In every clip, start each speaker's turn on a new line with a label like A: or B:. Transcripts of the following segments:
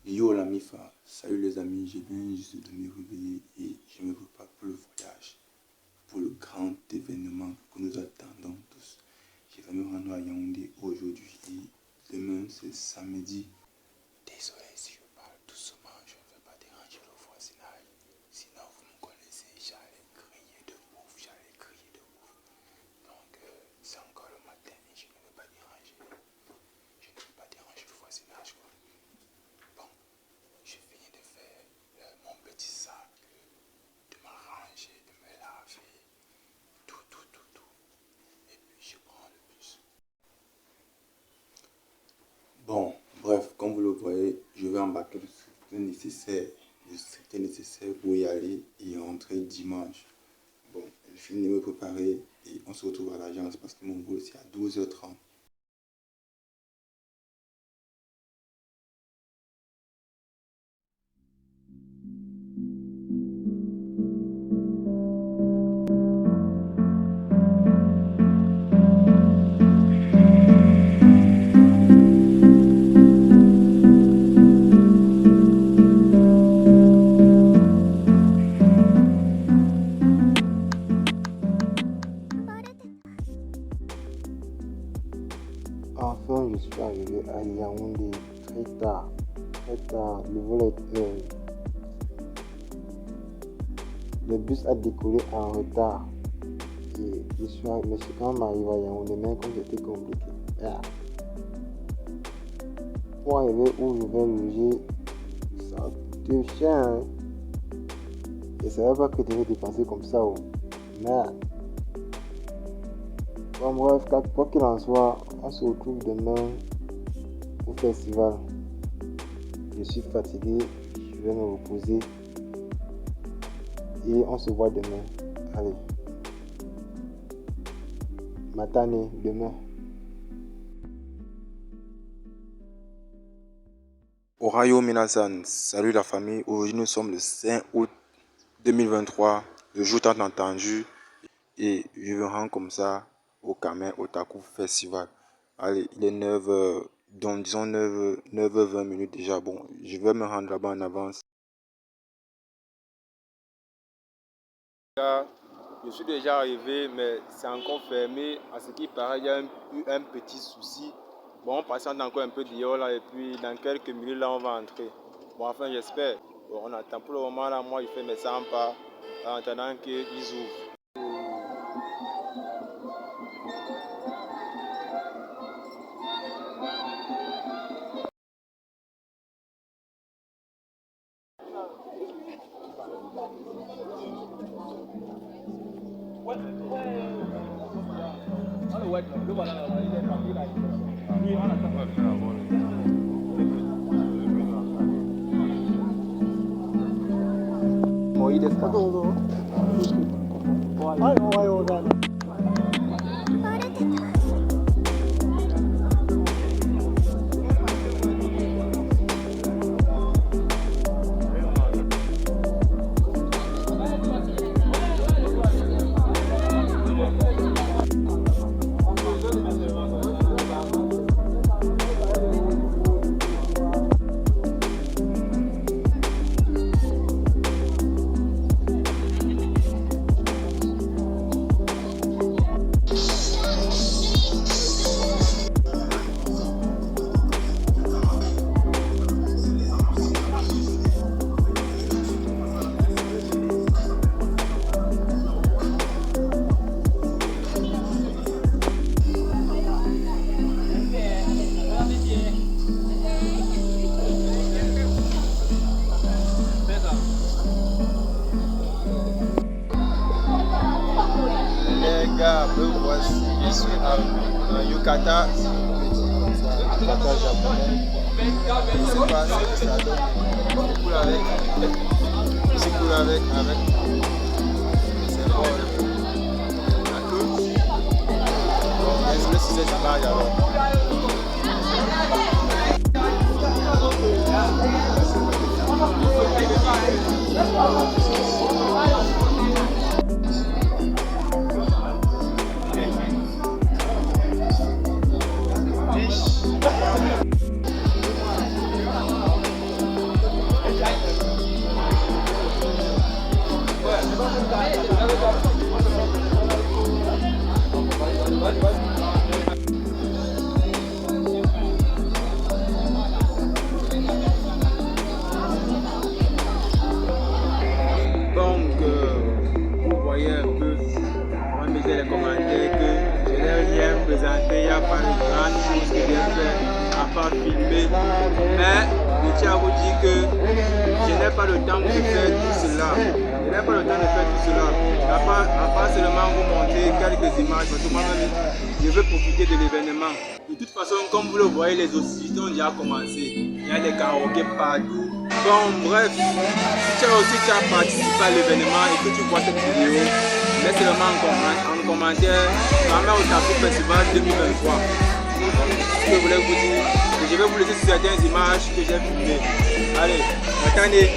A: Yo la mifa, salut les amis, je viens juste de me réveiller et je me prépare pour le voyage, pour le grand événement que nous attendons tous. Je vais me rendre à Yaoundé aujourd'hui et demain c'est samedi. Désolé si je parle doucement, je ne vais pas déranger le voisinage. Sinon vous me connaissez, j'allais crier de ouf. Donc c'est encore le matin et je ne vais pas déranger. Je ne vais pas déranger le voisinage. Bon, je finis de faire mon petit sac, de m'arranger, de me laver, tout. Et puis je prends le bus. Bon, bref, comme vous le voyez, je vais embarquer le strict nécessaire pour y aller et rentrer dimanche. Bon, je finis de me préparer et on se retrouve à l'agence parce que mon vol c'est à 12h30. Enfin, je suis arrivé à Yaoundé très tard. Le vol est le bus a décollé en retard. Et je suis quand même arrivé à Yaoundé, même quand c'était compliqué. Pour arriver où je vais loger, ça coûte cher. Hein? Je ne savais pas que je devais dépenser comme ça. Oh. Merde. Bon, bref, quoi qu'il en soit, on se retrouve demain au festival. Je suis fatigué, je vais me reposer et on se voit demain. Allez, matane demain. Ohio Minasan, salut la famille. Aujourd'hui nous sommes le 5 août 2023, le jour tant entendu, et je me rends comme ça au Kamen Otaku Festival. Allez, il est 9h, donc disons 9h20 minutes déjà. Bon, je vais me rendre là-bas en avance.
B: Je suis déjà arrivé, mais c'est encore fermé. À ce qui paraît, il y a eu un petit souci. Bon, on patiente encore un peu dehors là, et puis dans quelques minutes là, on va entrer. Bon, enfin, j'espère. Bon, on attend pour le moment là. Moi, je fais mes 100 pas en attendant qu'ils ouvrent. Me voici, je suis à Yucatan, Yucatan japonais. Je ne sais pas ce que ça donne. Je suis cool avec. C'est bon. À tous. Bon, est-ce que c'est ça là alors? présenter, il n'y a pas de grande chose que j'ai fait à part filmer. Mais je tiens à vous dire que je n'ai pas le temps de faire tout cela. Je n'ai pas le temps de faire tout cela. À part seulement vous montrer quelques images, parce que moi-même, je veux profiter de l'événement. De toute façon, comme vous le voyez, les hostilités ont déjà commencé. Il y a des karaokés partout. Bon, bref, si tu as participé à l'événement et que tu vois cette vidéo, laisse-le-moi en commentaire. Mets au Tapu Festival 2023. Ce que je voulais vous dire, que je vais vous laisser sur certaines images que j'ai filmées. Allez, attendez.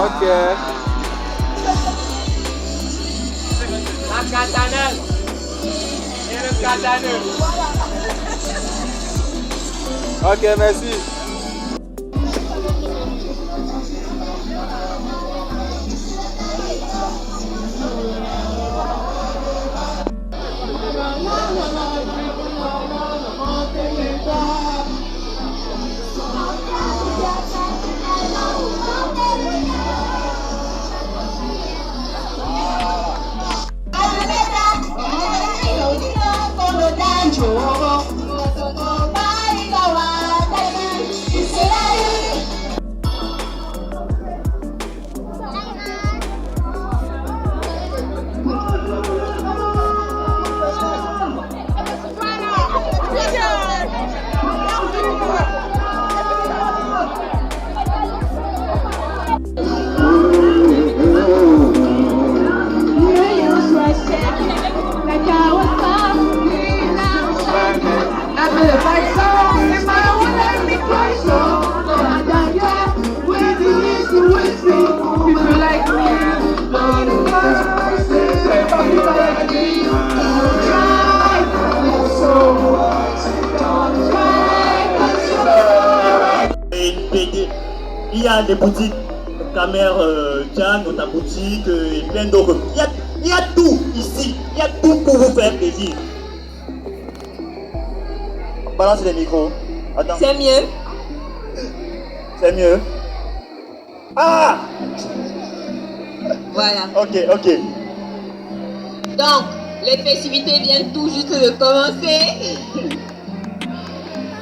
B: Ok. La katana. Et le katana. Ok, merci.
C: Il y a des boutiques, Camer, Tian, ta boutique et plein d'autres. Il y a tout ici, il y a tout pour vous faire plaisir. Balance les micros. Attends.
D: C'est mieux.
C: C'est mieux. Ah!
D: Voilà.
C: Ok.
D: Donc, les festivités viennent tout juste de commencer.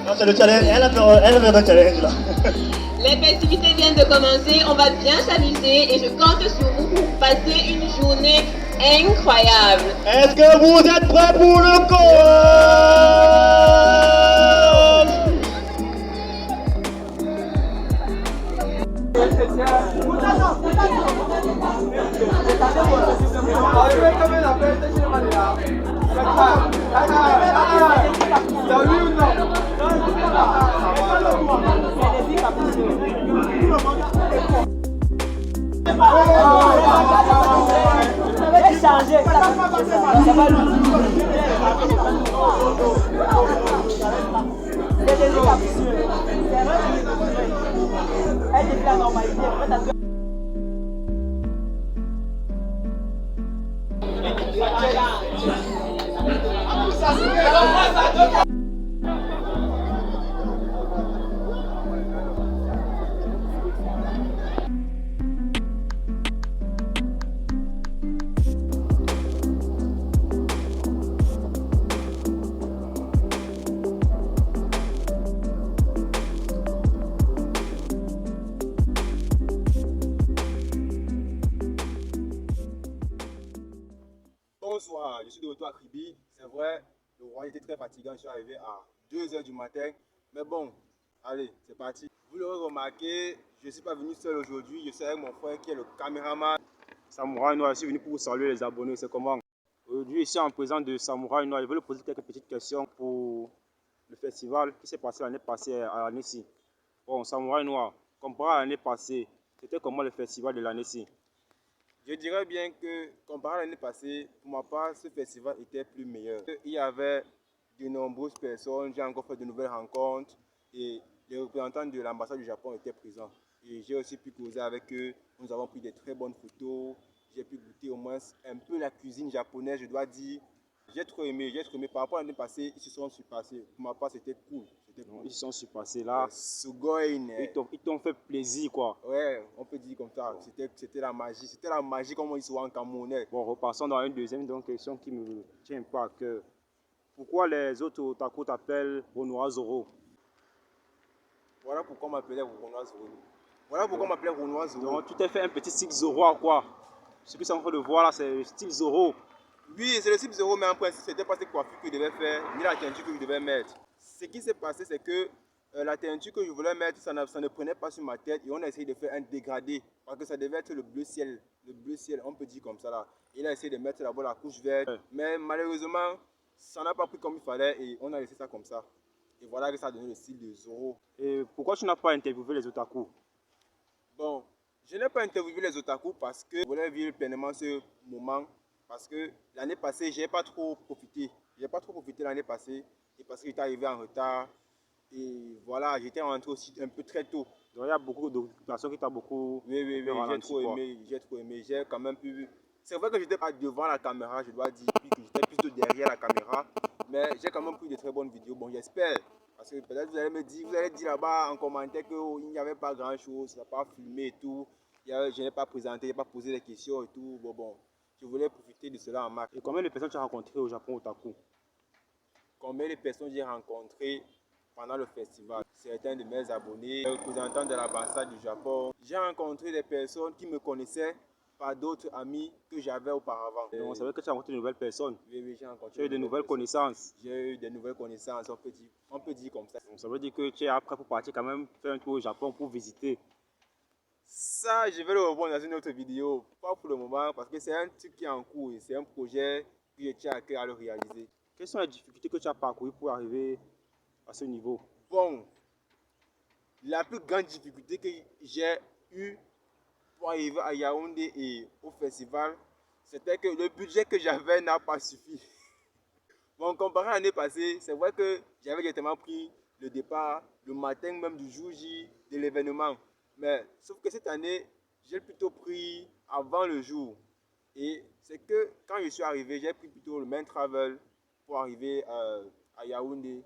C: Non, c'est le challenge. Elle a fait un challenge là.
D: Les festivités viennent de commencer, on va bien s'amuser et je compte sur vous pour passer une journée incroyable.
C: Est-ce que vous êtes prêts pour le golf?
B: Bonsoir, je suis de retour à Kribi. C'est vrai, le roi était très fatigant. Je suis arrivé à 2 h du matin. Mais bon, allez, c'est parti. Vous l'aurez remarqué, je ne suis pas venu seul aujourd'hui. Je suis avec mon frère qui est le caméraman. Samouraï Noir, je suis venu pour vous saluer les abonnés. C'est comment? Aujourd'hui, ici en présence de Samouraï Noir, je vais lui poser quelques petites questions pour le festival qui s'est passé l'année passée à l'année-ci. Bon, Samouraï Noir, comparé à l'année passée, c'était comment le festival de l'année-ci? Je dirais bien que, comparé à l'année passée, pour ma part, ce festival était plus meilleur. Il y avait de nombreuses personnes, j'ai encore fait de nouvelles rencontres et les représentants de l'ambassade du Japon étaient présents. Et j'ai aussi pu causer avec eux. Nous avons pris des très bonnes photos. J'ai pu goûter au moins un peu la cuisine japonaise, je dois dire. J'ai trop aimé. Par rapport à l'année passée, ils se sont surpassés. Pour ma part, c'était cool.
E: Ils se sont surpassés là.
B: Sugoi.
E: Ils t'ont fait plaisir, quoi.
B: Ouais, on peut dire comme ça. C'était la magie. C'était la magie comme on dit souvent en camerounais.
E: Bon, repassons dans une deuxième question qui me tient pas à cœur. Pourquoi les autres otaku t'appellent Renoir Zoro?
B: Voilà pourquoi on m'appelait Renoir Zoro.
E: Donc, tu t'es fait un petit style Zoro à quoi? Ce que ça me fait de voir là, c'est le style Zoro.
B: Oui, c'est le style Zoro, mais en principe, c'était pas cette coiffure que je devais faire, ni la teinture que je devais mettre. Ce qui s'est passé, c'est que la teinture que je voulais mettre, ça ne prenait pas sur ma tête et on a essayé de faire un dégradé parce que ça devait être le bleu ciel, on peut dire comme ça là. Il a essayé de mettre d'abord la couche verte, mais malheureusement, ça n'a pas pris comme il fallait et on a laissé ça comme ça. Et voilà que ça a donné le style de Zoro.
E: Et pourquoi tu n'as pas interviewé les otaku?
B: Bon, je n'ai pas interviewé les otaku parce que je voulais vivre pleinement ce moment. Parce que l'année passée, je n'ai pas trop profité. L'année passée. Et parce que j'étais arrivé en retard. Et voilà, j'étais rentré aussi un peu très tôt.
E: Donc il y a beaucoup d'occupations qui t'ont beaucoup.
B: Oui, j'ai trop aimé. J'ai quand même pu. C'est vrai que j'étais pas devant la caméra, je dois dire, puis que j'étais plutôt derrière la caméra. Mais j'ai quand même pris de très bonnes vidéos. Bon, j'espère. Parce que peut-être vous allez dire là-bas en commentaire qu'il n'y avait pas grand-chose, ça n'a pas filmé et tout. Je n'ai pas présenté, je n'ai pas posé des questions et tout. Bon. Je voulais profiter de cela en max.
E: Et combien de personnes tu as rencontrées au Japon otaku?
B: Combien de personnes j'ai rencontrées pendant le festival? Certains de mes abonnés, les représentants de l'ambassade du Japon. J'ai rencontré des personnes qui me connaissaient par d'autres amis que j'avais auparavant.
E: Donc ça veut dire que tu as rencontré de nouvelles personnes?
B: Oui, j'ai rencontré.
E: Tu as eu de nouvelles connaissances?
B: J'ai eu de nouvelles connaissances, on peut dire comme ça.
E: Donc ça veut dire que tu es prêt pour partir quand même faire un tour au Japon pour visiter?
B: Ça, je vais le revoir dans une autre vidéo. Pas pour le moment, parce que c'est un truc qui est en cours et c'est un projet que je tiens à cœur à le réaliser.
E: Quelles sont les difficultés que tu as parcourues pour arriver à ce niveau?
B: Bon, la plus grande difficulté que j'ai eue pour arriver à Yaoundé et au festival, c'était que le budget que j'avais n'a pas suffi. Bon, comparé à l'année passée, c'est vrai que j'avais directement pris le départ le matin même du jour J de l'événement. Mais sauf que cette année, j'ai plutôt pris avant le jour. Et c'est que quand je suis arrivé, j'ai pris plutôt le main travel pour arriver à Yaoundé.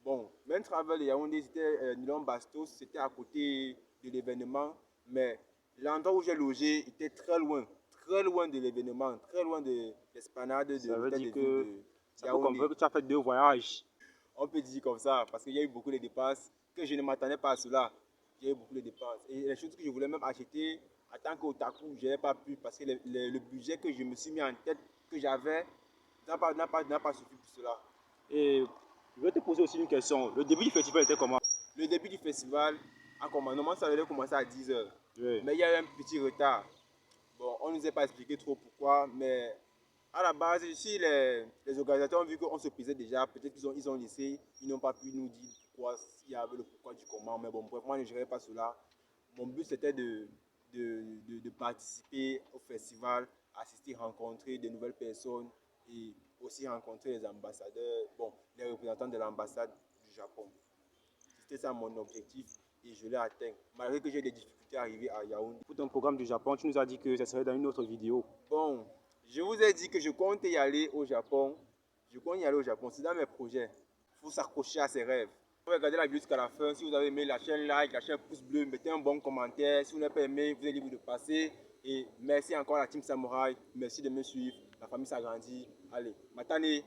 B: Bon, main travel et Yaoundé, c'était Nilon Bastos, c'était à côté de l'événement. Mais l'endroit où j'ai logé était très loin de l'événement, très loin de l'esplanade de
E: Ça veut dire que
B: Yaoundé.
E: ça peut comprendre que tu as fait 2 voyages.
B: On peut dire comme ça, parce qu'il y a eu beaucoup de dépenses, que je ne m'attendais pas à cela. Il y a eu beaucoup de dépenses. Et les choses que je voulais même acheter en tant qu'otaku, je n'ai pas pu, parce que le budget que je me suis mis en tête, que j'avais, n'a pas suffi pour cela.
E: Et je vais te poser aussi une question. Le début du festival était comment?
B: Le début du festival, normalement ça devait commencer à 10 h.
E: Oui.
B: Mais il y a eu un petit retard. Bon, on ne nous a pas expliqué trop pourquoi, mais à la base, ici, les organisateurs ont vu qu'on se pesait déjà. Peut-être qu'ils ont laissé, ils n'ont pas pu nous dire pourquoi, s'il y avait le pourquoi du comment. Mais bon, bref, moi, je ne gérais pas cela. Mon but, c'était de participer au festival, assister, rencontrer de nouvelles personnes et aussi rencontrer les ambassadeurs, bon, les représentants de l'ambassade du Japon. C'était ça mon objectif et je l'ai atteint. Malgré que j'ai des difficultés à arriver à Yaoundé.
E: Pour ton programme du Japon, tu nous as dit que ça serait dans une autre vidéo.
B: Bon, je vous ai dit que je compte y aller au Japon. C'est dans mes projets. Il faut s'accrocher à ses rêves. Regardez la vidéo jusqu'à la fin. Si vous avez aimé, la chaîne like, la chaîne pouce bleu, mettez un bon commentaire. Si vous n'avez pas aimé, vous êtes libre de passer. Et merci encore à la Team Samouraï. Merci de me suivre. La famille s'agrandit. Allez, matane.